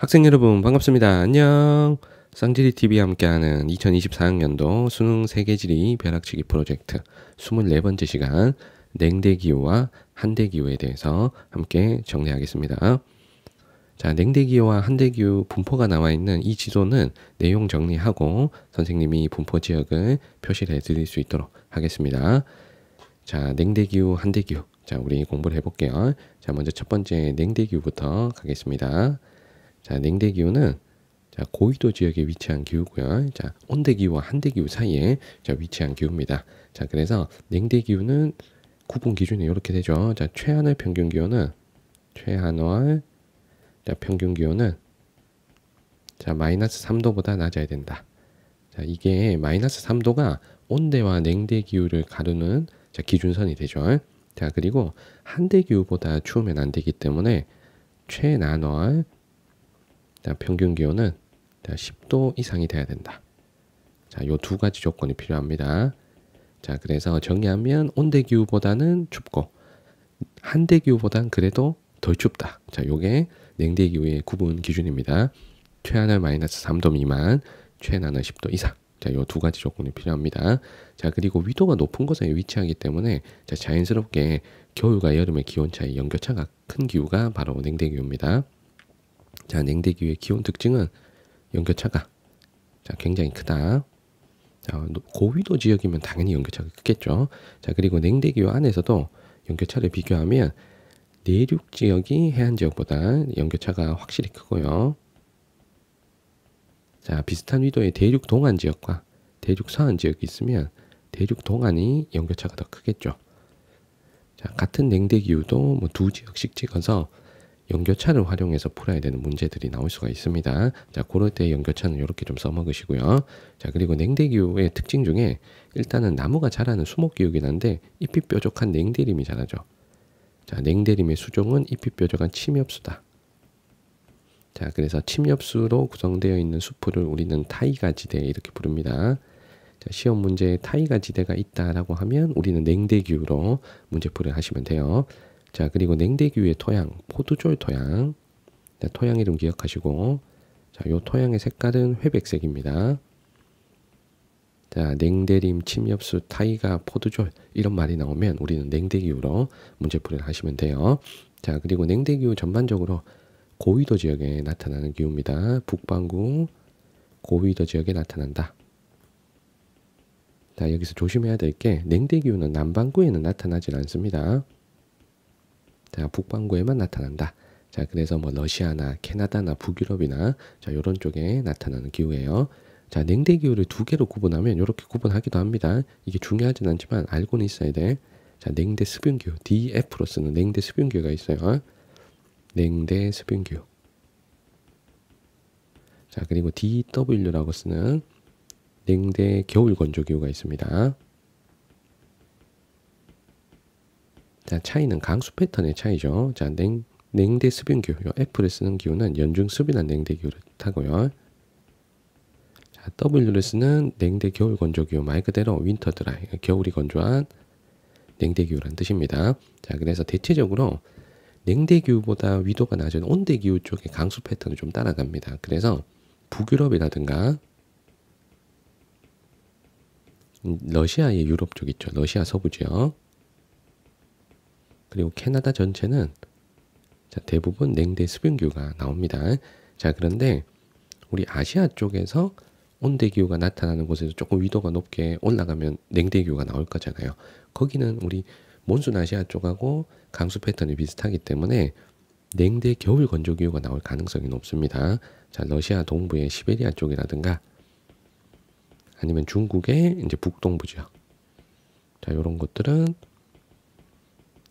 학생 여러분 반갑습니다. 안녕. 쌍지리TV와 함께하는 2024학년도 수능 세계지리 벼락치기 프로젝트 24번째 시간 냉대기후와 한대기후에 대해서 함께 정리하겠습니다. 자, 냉대기후와 한대기후 분포가 나와 있는 이 지도는 내용 정리하고 선생님이 분포 지역을 표시를 해드릴 수 있도록 하겠습니다. 자, 냉대기후, 한대기후. 자, 우리 공부를 해볼게요. 자, 먼저 첫 번째 냉대기후부터 가겠습니다. 자, 냉대기후는 자, 고위도 지역에 위치한 기후고요. 자, 온대기후와 한대기후 사이에 자, 위치한 기후입니다. 자, 그래서 냉대기후는 구분 기준이 이렇게 되죠. 자, 최하늘 평균 기온은 자, 평균 기온은 자, 마이너스 3도보다 낮아야 된다. 자, 이게 마이너스 3도가 온대와 냉대 기후를 가르는 자, 기준선이 되죠. 자, 그리고 한대 기후보다 추우면 안 되기 때문에 최난월 자, 평균 기온은 자, 10도 이상이 돼야 된다. 자, 요 두 가지 조건이 필요합니다. 자, 그래서 정리하면 온대 기후보다는 춥고 한대 기후보단 그래도 덜 춥다. 자, 요게 냉대 기후의 구분 기준입니다. 최하늘 마이너스 3도 미만, 최난을 10도 이상. 자, 요 두 가지 조건이 필요합니다. 자, 그리고 위도가 높은 곳에 위치하기 때문에 자, 자연스럽게 겨울과 여름의 기온 차이, 연교차가 큰 기후가 바로 냉대 기후입니다. 자, 냉대 기후의 기온 특징은 연교차가 자, 굉장히 크다. 자, 고위도 지역이면 당연히 연교차가 크겠죠. 자, 그리고 냉대 기후 안에서도 연교차를 비교하면 내륙 지역이 해안 지역보다 연교차가 확실히 크고요. 자, 비슷한 위도의 대륙 동안 지역과 대륙 서안 지역이 있으면 대륙 동안이 연교차가 더 크겠죠. 자, 같은 냉대 기후도 뭐 두 지역씩 찍어서 연교차를 활용해서 풀어야 되는 문제들이 나올 수가 있습니다. 자, 그럴 때 연교차는 이렇게 좀 써먹으시고요. 자, 그리고 냉대 기후의 특징 중에 일단은 나무가 자라는 수목 기후긴 한데 잎이 뾰족한 냉대림이 자라죠. 자, 냉대림의 수종은 잎이 뾰족한 침엽수다. 자, 그래서 침엽수로 구성되어 있는 수풀을 우리는 타이가 지대 이렇게 부릅니다. 자, 시험 문제에 타이가 지대가 있다라고 하면 우리는 냉대기후로 문제풀이를 하시면 돼요. 자, 그리고 냉대기후의 토양, 포도졸 토양. 자, 토양 이름 기억하시고, 자, 요 토양의 색깔은 회백색입니다. 자, 냉대림, 침엽수, 타이가, 포도졸 이런 말이 나오면 우리는 냉대기후로 문제풀이를 하시면 돼요. 자, 그리고 냉대기후 전반적으로 고위도 지역에 나타나는 기후입니다. 북반구 고위도 지역에 나타난다. 자, 여기서 조심해야 될 게 냉대기후는 남반구에는 나타나질 않습니다. 자, 북반구에만 나타난다. 자, 그래서 뭐 러시아나 캐나다나 북유럽이나 자, 요런 쪽에 나타나는 기후예요. 자, 냉대기후를 두 개로 구분하면 이렇게 구분하기도 합니다. 이게 중요하진 않지만 알고는 있어야 돼. 자, 냉대 수변기후 DF로 쓰는 냉대 수변기후가 있어요. 냉대 수변기후. 자, 그리고 DW라고 쓰는 냉대 겨울 건조기후가 있습니다. 자, 차이는 강수 패턴의 차이죠. 자, 냉대 수변기후, 요 F를 쓰는 기후는 연중 수변한 냉대 기후를 뜻하고요. 자, W를 쓰는 냉대 겨울 건조기후, 말 그대로 윈터 드라이, 겨울이 건조한 냉대 기후라는 뜻입니다. 자, 그래서 대체적으로 냉대 기후보다 위도가 낮은 온대 기후 쪽의 강수 패턴을 좀 따라갑니다. 그래서 북유럽이라든가 러시아의 유럽 쪽 있죠. 러시아 서부 지역. 그리고 캐나다 전체는 자, 대부분 냉대 수변기후가 나옵니다. 자, 그런데 우리 아시아 쪽에서 온대기후가 나타나는 곳에서 조금 위도가 높게 올라가면 냉대기후가 나올 거잖아요. 거기는 우리 몬순 아시아 쪽하고 강수 패턴이 비슷하기 때문에 냉대 겨울 건조기후가 나올 가능성이 높습니다. 자, 러시아 동부의 시베리아 쪽이라든가 아니면 중국의 이제 북동부 지역. 자, 요런 것들은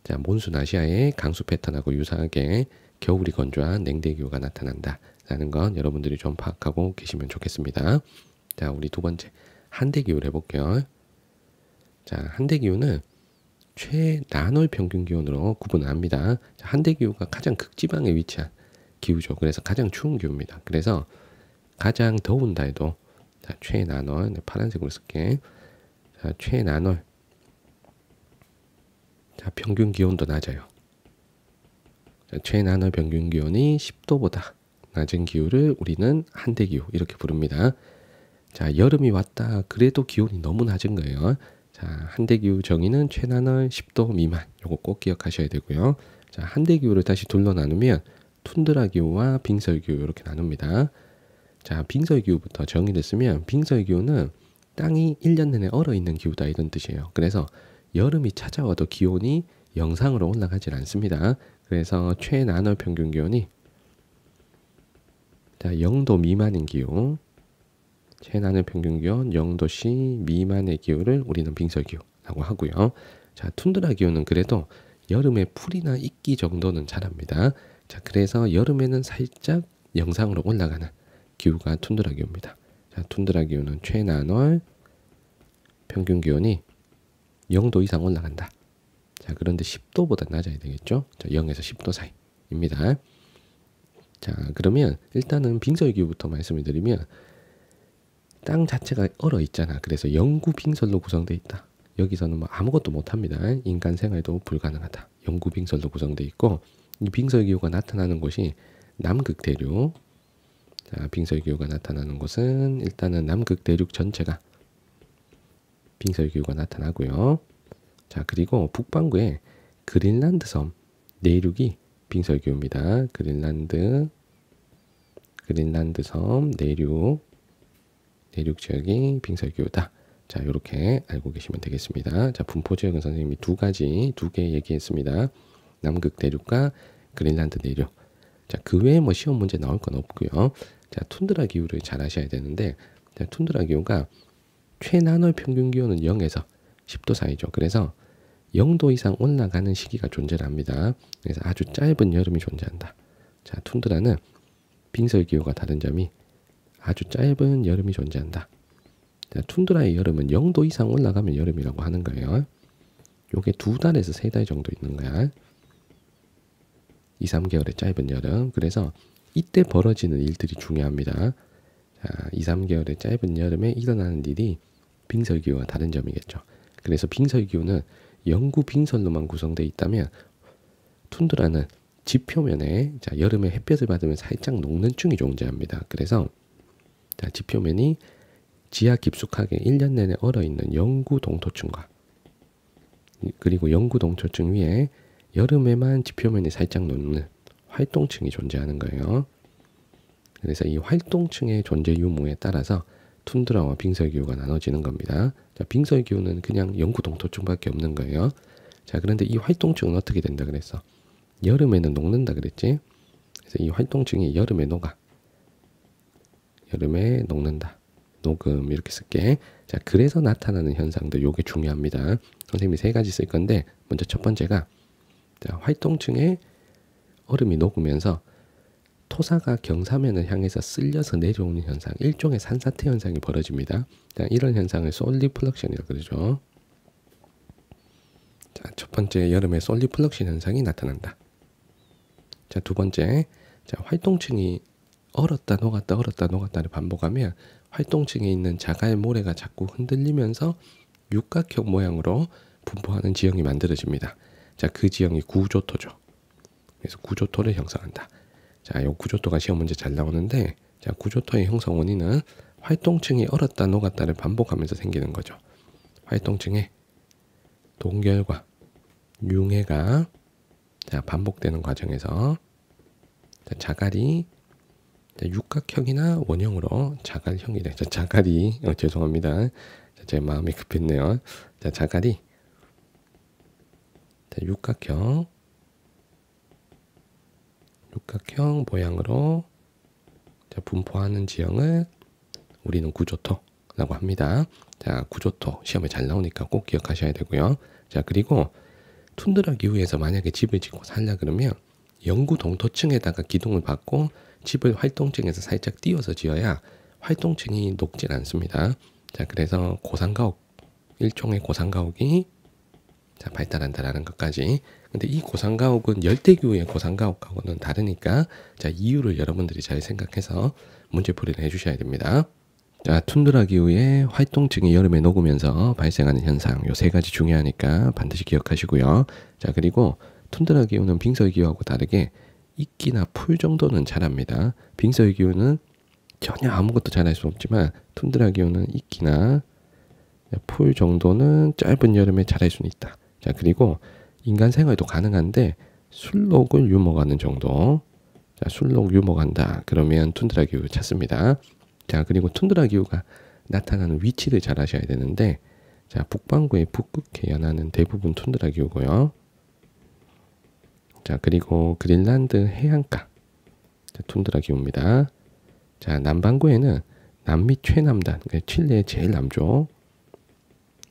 자, 몬순 아시아의 강수 패턴하고 유사하게 겨울이 건조한 냉대기후가 나타난다라는 건 여러분들이 좀 파악하고 계시면 좋겠습니다. 자, 우리 두 번째 한대기후를 해볼게요. 자, 한대기후는 최난월 평균 기온으로 구분합니다. 자, 한대기후가 가장 극지방에 위치한 기후죠. 그래서 가장 추운 기후입니다. 그래서 가장 더운 달도 자, 최난월, 파란색으로 쓸게. 자, 최난월. 자, 평균 기온도 낮아요. 자, 최난월 평균 기온이 10도보다 낮은 기후를 우리는 한대기후 이렇게 부릅니다. 자, 여름이 왔다. 그래도 기온이 너무 낮은 거예요. 자, 한대기후 정의는 최나널 10도 미만. 요거 꼭 기억하셔야 되고요. 자, 한대기후를 다시 둘러 나누면 툰드라기후와 빙설기후 이렇게 나눕니다. 자, 빙설기후부터 정의를 쓰면 빙설기후는 땅이 1년 내내 얼어있는 기후다 이런 뜻이에요. 그래서 여름이 찾아와도 기온이 영상으로 올라가질 않습니다. 그래서 최나널 평균 기온이 자, 0도 미만인 기후, 최나널 평균 기온 0도씨 미만의 기후를 우리는 빙설기후라고 하고요. 자, 툰드라 기후는 그래도 여름에 풀이나 이끼 정도는 자랍니다. 자, 그래서 여름에는 살짝 영상으로 올라가는 기후가 툰드라 기후입니다. 자, 툰드라 기후는 최나널 평균 기온이 0도 이상 올라간다. 자, 그런데 10도보다 낮아야 되겠죠? 자, 0에서 10도 사이입니다. 자, 그러면 일단은 빙설기후부터 말씀을 드리면 땅 자체가 얼어 있잖아. 그래서 영구 빙설로 구성되어 있다. 여기서는 뭐 아무것도 못합니다. 인간 생활도 불가능하다. 영구 빙설로 구성되어 있고 이 빙설기후가 나타나는 곳이 남극 대륙. 자, 빙설기후가 나타나는 곳은 일단은 남극 대륙 전체가 빙설기후가 나타나고요. 자, 그리고 북반구에 그린란드 섬 내륙이 빙설기후입니다. 그린란드 섬 내륙 지역이 빙설기후다. 자, 이렇게 알고 계시면 되겠습니다. 자, 분포 지역은 선생님이 두 개 얘기했습니다. 남극 대륙과 그린란드 내륙. 자, 그 외에 뭐 시험 문제 나올 건 없고요. 자, 툰드라 기후를 잘 아셔야 되는데, 자, 툰드라 기후가 최나널 평균 기온은 0에서 10도 사이죠. 그래서 0도 이상 올라가는 시기가 존재를 합니다. 그래서 아주 짧은 여름이 존재한다. 자, 툰드라는 빙설기후가 다른 점이 아주 짧은 여름이 존재한다. 자, 툰드라의 여름은 0도 이상 올라가면 여름이라고 하는 거예요. 요게 2달에서 3달 정도 있는 거야. 2, 3개월의 짧은 여름. 그래서 이때 벌어지는 일들이 중요합니다. 자, 2, 3개월의 짧은 여름에 일어나는 일이 빙설기후와 다른 점이겠죠. 그래서 빙설기후는 영구 빙설로만 구성되어 있다면 툰드라는 지표면에 자, 여름에 햇볕을 받으면 살짝 녹는 층이 존재합니다. 그래서 자, 지표면이 지하 깊숙하게 1년 내내 얼어있는 영구 동토층과 그리고 영구 동토층 위에 여름에만 지표면이 살짝 녹는 활동층이 존재하는 거예요. 그래서 이 활동층의 존재 유무에 따라서 툰드라와 빙설기후가 나눠지는 겁니다. 자, 빙설기후는 그냥 영구 동토층밖에 없는 거예요. 자, 그런데 이 활동층은 어떻게 된다 그랬어? 여름에는 녹는다 그랬지? 그래서 이 활동층이 여름에 녹아. 여름에 녹는다. 녹음 이렇게 쓸게. 자, 그래서 나타나는 현상들 요게 중요합니다. 선생님이 3가지 쓸 건데 먼저 첫 번째가 자, 활동층에 얼음이 녹으면서 토사가 경사면을 향해서 쓸려서 내려오는 현상, 일종의 산사태 현상이 벌어집니다. 자, 이런 현상을 솔리플럭션이라고 그러죠. 자, 첫 번째 여름에 솔리플럭션 현상이 나타난다. 자, 두 번째, 자, 활동층이 얼었다 녹았다를 반복하면 활동층에 있는 자갈 모래가 자꾸 흔들리면서 육각형 모양으로 분포하는 지형이 만들어집니다. 자, 그 지형이 구조토죠. 그래서 구조토를 형성한다. 자, 이 구조토가 시험 문제 잘 나오는데, 자, 구조토의 형성 원인은 활동층이 얼었다 녹았다를 반복하면서 생기는 거죠. 활동층에 동결과 융해가 자, 반복되는 과정에서 자, 자갈이 자, 육각형이나 원형으로 자갈형이래. 자, 자갈이 죄송합니다. 자, 제 마음이 급했네요. 자, 자갈이 자, 육각형 모양으로 자, 분포하는 지형을 우리는 구조토라고 합니다. 자, 구조토 시험에 잘 나오니까 꼭 기억하셔야 되고요. 자, 그리고 툰드라 기후에서 만약에 집을 짓고 살려 그러면 영구 동토층에다가 기둥을 받고 집을 활동층에서 살짝 띄워서 지어야 활동층이 녹질 않습니다. 자, 그래서 고산가옥, 일종의 고산가옥이 자, 발달한다라는 것까지. 근데 이 고산가옥은 열대기후의 고산가옥하고는 다르니까 자, 이유를 여러분들이 잘 생각해서 문제풀이를 해주셔야 됩니다. 자, 툰드라 기후의 활동층이 여름에 녹으면서 발생하는 현상, 요 3가지 중요하니까 반드시 기억하시고요. 자, 그리고 툰드라 기후는 빙설기후하고 다르게 이끼나 풀 정도는 자랍니다. 빙서의 기후는 전혀 아무것도 자랄 수 없지만 툰드라 기후는 이끼나 풀 정도는 짧은 여름에 자랄 수는 있다. 자, 그리고 인간 생활도 가능한데 술록을 유목하는 정도. 자, 술록 유목한다. 그러면 툰드라 기후 찾습니다. 자, 그리고 툰드라 기후가 나타나는 위치를 잘 아셔야 되는데, 자, 북반구의 북극해 연안은 대부분 툰드라 기후고요. 자, 그리고 그린란드 해안가, 자, 툰드라 기후입니다. 자, 남반구에는 남미 최남단, 칠레의 제일 남쪽.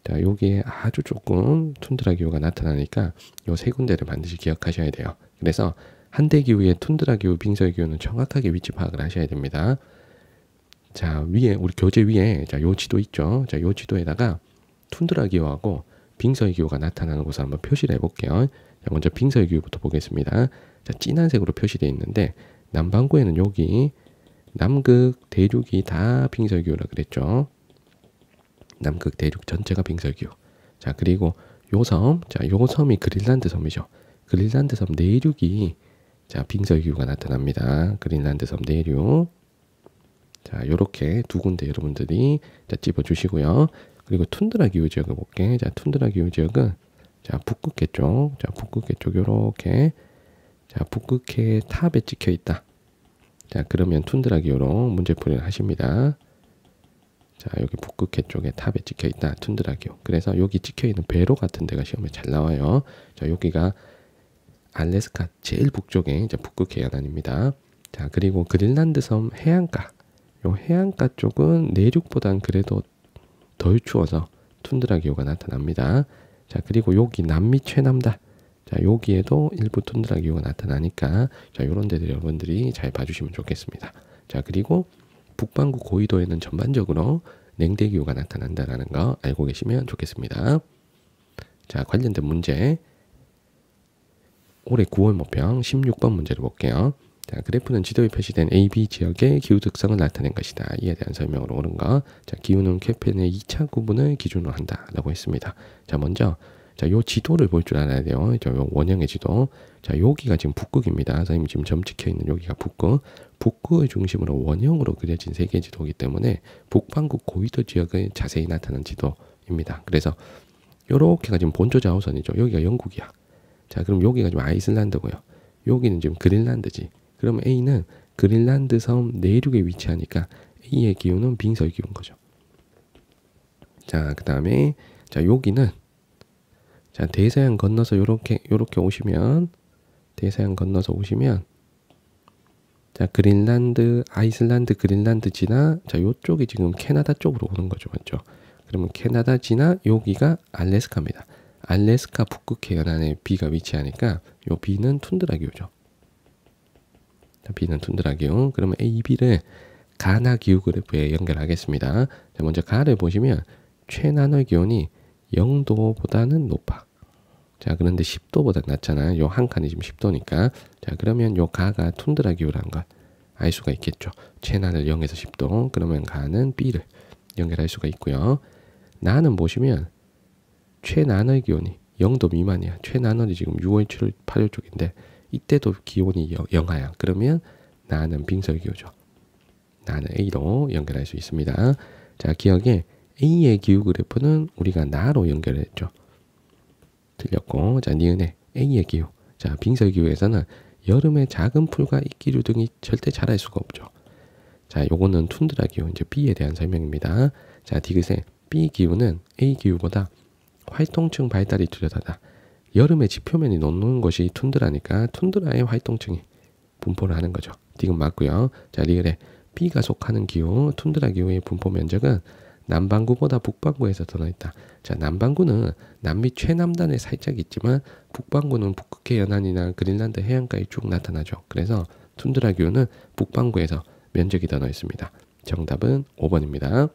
자, 여기에 아주 조금 툰드라 기후가 나타나니까 요 세 군데를 반드시 기억하셔야 돼요. 그래서 한대 기후의 툰드라 기후, 빙서 기후는 정확하게 위치 파악을 하셔야 됩니다. 자, 위에 우리 교재 위에 자, 요 지도 있죠. 자, 요 지도에다가 툰드라 기후하고 빙서의 기후가 나타나는 곳을 한번 표시를 해볼게요. 자, 먼저 빙서의 기후부터 보겠습니다. 자, 진한 색으로 표시되어 있는데 남반구에는 여기 남극 대륙이 다 빙서의 기후라 그랬죠. 남극 대륙 전체가 빙서의 기후. 자, 그리고 요 섬, 자, 요 섬이 그린란드 섬이죠. 그린란드 섬 내륙이 자, 빙서의 기후가 나타납니다. 그린란드 섬 내륙. 자, 요렇게 두 군데 여러분들이 자, 집어주시고요. 그리고 툰드라 기후 지역을 볼게. 자, 툰드라 기후 지역은 자, 북극해 쪽. 자, 북극해 쪽 요렇게. 자, 북극해 탑에 찍혀 있다. 자, 그러면 툰드라 기후로 문제풀이를 하십니다. 자, 여기 북극해 쪽에 탑에 찍혀 있다. 툰드라 기후. 그래서 여기 찍혀 있는 배로 같은 데가 시험에 잘 나와요. 자, 여기가 알래스카 제일 북쪽에 이제 북극해 연안입니다. 자, 그리고 그린란드 섬 해안가. 요 해안가 쪽은 내륙보단 그래도 덜 추워서 툰드라 기후가 나타납니다. 자, 그리고 여기 남미 최남단. 자, 여기에도 일부 툰드라 기후가 나타나니까 자, 요런 데들 여러분들이 잘 봐주시면 좋겠습니다. 자, 그리고 북반구 고위도에는 전반적으로 냉대 기후가 나타난다는 거 알고 계시면 좋겠습니다. 자, 관련된 문제 올해 9월 모평 16번 문제를 볼게요. 자, 그래프는 지도에 표시된 A, B 지역의 기후 특성을 나타낸 것이다. 이에 대한 설명으로 옳은 거. 자, 기후는 캡펜의 2차 구분을 기준으로 한다라고 했습니다. 자, 먼저 자, 요 지도를 볼 줄 알아야 돼요. 요 원형의 지도. 자, 여기가 지금 북극입니다. 선생님 지금 점 찍혀 있는 여기가 북극. 북극을 중심으로 원형으로 그려진 세계 지도이기 때문에 북반구 고위도 지역을 자세히 나타낸 지도입니다. 그래서 요렇게가 지금 본조 좌우선이죠. 여기가 영국이야. 자, 그럼 여기가 지금 아이슬란드고요. 여기는 지금 그린란드지. 그럼 A는 그린란드 섬 내륙에 위치하니까 A의 기후는 빙서의 기후인 거죠. 자, 그 다음에 자, 여기는 자, 대서양 건너서 요렇게 오시면 대서양 건너서 오시면 자, 그린란드, 아이슬란드, 그린란드 지나 자, 요쪽이 지금 캐나다 쪽으로 오는 거죠. 맞죠? 그러면 캐나다 지나 여기가 알래스카입니다. 알래스카 북극해 연안에 B가 위치하니까 요 B는 툰드라 기후죠. B는 툰드라 기후. 그러면 A, B를 가나 기후 그래프에 연결하겠습니다. 자, 먼저 가를 보시면 최난월 기온이 0도보다는 높아. 자, 그런데 10도보다 낮잖아요. 요 한 칸이 지금 10도니까. 자, 그러면 요 가가 툰드라 기후라는 걸 알 수가 있겠죠. 최난을 0에서 10도. 그러면 가는 B를 연결할 수가 있고요. 나는 보시면 최난월 기온이 0도 미만이야. 최난월이 지금 6월, 7월, 8월 쪽인데 이때도 기온이 영하야. 그러면 나는 빙서의 기후죠. 나는 A로 연결할 수 있습니다. 자, 기억에 A의 기후 그래프는 우리가 나로 연결했죠. 틀렸고, 자, 니은에 A의 기후. 자, 빙서의 기후에서는 여름에 작은 풀과 이끼류 등이 절대 자랄 수가 없죠. 자, 요거는 툰드라 기후, 이제 B에 대한 설명입니다. 자, 디귿에 B 기후는 A 기후보다 활동층 발달이 뚜렷하다. 여름에 지표면이 녹는 것이 툰드라니까 툰드라의 활동층이 분포를 하는 거죠. 디귿 맞고요. 자, 리을에 B가 속하는 기후, 툰드라 기후의 분포 면적은 남반구보다 북반구에서 더 넓다. 자, 남반구는 남미 최남단에 살짝 있지만 북반구는 북극해 연안이나 그린란드 해안가에 쭉 나타나죠. 그래서 툰드라 기후는 북반구에서 면적이 더 넓습니다. 정답은 5번입니다.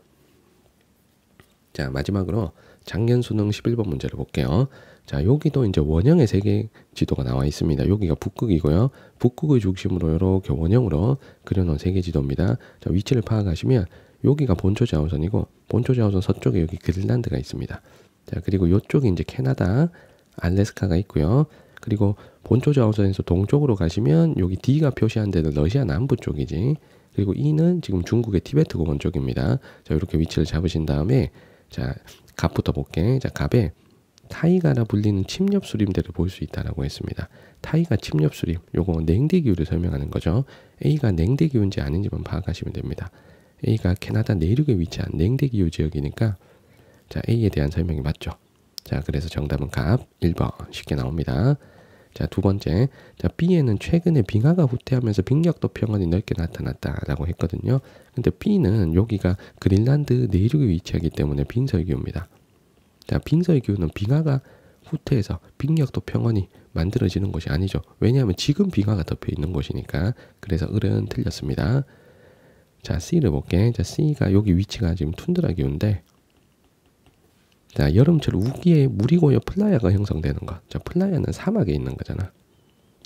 자, 마지막으로 작년 수능 11번 문제를 볼게요. 자, 여기도 이제 원형의 세계 지도가 나와 있습니다. 여기가 북극이고요. 북극을 중심으로 이렇게 원형으로 그려놓은 세계 지도입니다. 자, 위치를 파악하시면 여기가 본초 좌우선이고 본초 좌우선 서쪽에 여기 그린란드가 있습니다. 자, 그리고 이쪽이 이제 캐나다, 알래스카가 있고요. 그리고 본초 좌우선에서 동쪽으로 가시면 여기 D가 표시한 데는 러시아 남부 쪽이지. 그리고 E는 지금 중국의 티베트 공원 쪽입니다. 자, 이렇게 위치를 잡으신 다음에 자, 갑부터 볼게. 자, 갑에 타이가라 불리는 침엽 수림대를 볼 수 있다라고 했습니다. 타이가 침엽 수림, 요거 냉대 기후를 설명하는 거죠. A가 냉대 기후인지 아닌지만 파악하시면 됩니다. A가 캐나다 내륙에 위치한 냉대 기후 지역이니까 자, A에 대한 설명이 맞죠. 자, 그래서 정답은 갑 1번 쉽게 나옵니다. 자, 두 번째. 자, B에는 최근에 빙하가 후퇴하면서 빙력도 평원이 넓게 나타났다라고 했거든요. 근데 B는 여기가 그린란드 내륙에 위치하기 때문에 빙설기후입니다. 자, 빙설기후는 빙하가 후퇴해서 빙력도 평원이 만들어지는 곳이 아니죠. 왜냐하면 지금 빙하가 덮여 있는 곳이니까. 그래서 을은 틀렸습니다. 자, C를 볼게. 자, C가 여기 위치가 지금 툰드라 기후인데 자, 여름철 우기에 물이 고여 플라야가 형성되는 것. 자, 플라야는 사막에 있는 거잖아.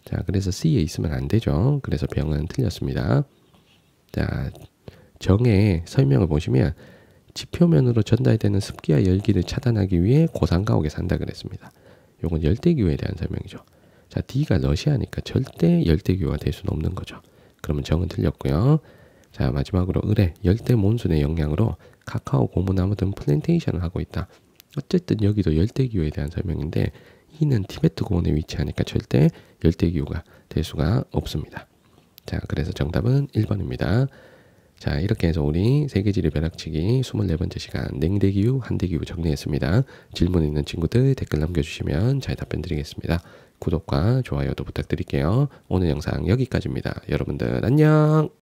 자, 그래서 C에 있으면 안 되죠. 그래서 병은 틀렸습니다. 자, 정의 설명을 보시면 지표면으로 전달되는 습기와 열기를 차단하기 위해 고산가옥에 산다 그랬습니다. 요건 열대기후에 대한 설명이죠. 자, D가 러시아니까 절대 열대기후가 될 수는 없는 거죠. 그러면 정은 틀렸고요. 자, 마지막으로 을의 열대 몬순의 영향으로 카카오, 고무나무 등 플랜테이션을 하고 있다. 어쨌든 여기도 열대기후에 대한 설명인데 E는 티베트 고원에 위치하니까 절대 열대기후가 될 수가 없습니다. 자, 그래서 정답은 1번입니다. 자, 이렇게 해서 우리 세계지리 벼락치기 24번째 시간 냉대기후, 한대기후 정리했습니다. 질문 있는 친구들 댓글 남겨주시면 잘 답변 드리겠습니다. 구독과 좋아요도 부탁드릴게요. 오늘 영상 여기까지입니다. 여러분들 안녕.